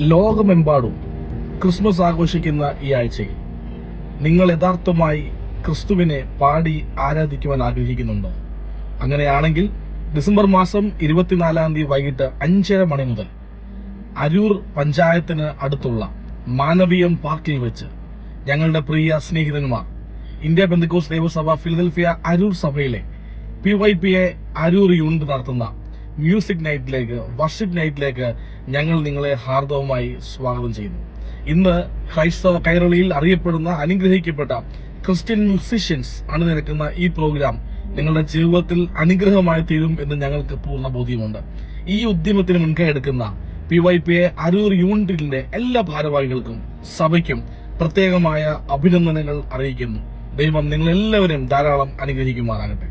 ലോകമെമ്പാടും ക്രിസ്മസ് ആഘോഷിക്കുന്ന ഈ ആഴ്ചയിൽ നിങ്ങൾ യഥാർത്ഥമായി ക്രിസ്തുവിനെ പാടി ആരാധിക്കുവാൻ ആഗ്രഹിക്കുന്നുണ്ടോ? അങ്ങനെയാണെങ്കിൽ ഡിസംബർ മാസം 24 തീയതി വൈകിട്ട് 5:30 മണി മുതൽ അരൂർ പഞ്ചായത്തിന് അടുത്തുള്ള മാനവീയം പാർക്കിൽ വെച്ച് ഞങ്ങളുടെ പ്രിയ സ്നേഹിതന്മാർ ഇന്ത്യ പെന്തക്കോസ്ത് ദൈവസഭ ഫിലദൽഫിയ അരൂർ സഭയിലെ PYPA അരൂർ യൂണിറ്റ് നടത്തുന്ന മ്യൂസിക് നൈറ്റിലേക്ക്, വർഷിപ്പ് നൈറ്റിലേക്ക് ഞങ്ങൾ നിങ്ങളെ ഹാർദവമായി സ്വാഗതം ചെയ്യുന്നു. ഇന്ന് ക്രൈസ്തവ കൈരളിയിൽ അറിയപ്പെടുന്ന അനുഗ്രഹിക്കപ്പെട്ട ക്രിസ്ത്യൻ മ്യൂസിഷ്യൻസ് അണിനിരക്കുന്ന ഈ പ്രോഗ്രാം നിങ്ങളുടെ ജീവിതത്തിൽ അനുഗ്രഹമായി തീരും എന്ന് ഞങ്ങൾക്ക് പൂർണ്ണ ബോധ്യമുണ്ട്. ഈ ഉദ്യമത്തിന് മുൻകൈ എടുക്കുന്ന PYPA അരൂർ യൂണിറ്റിന്റെ എല്ലാ ഭാരവാഹികൾക്കും സഭയ്ക്കും പ്രത്യേകമായ അഭിനന്ദനങ്ങൾ അറിയിക്കുന്നു. ദൈവം നിങ്ങളെല്ലാവരും ധാരാളം അനുഗ്രഹിക്കുമാറാകട്ടെ.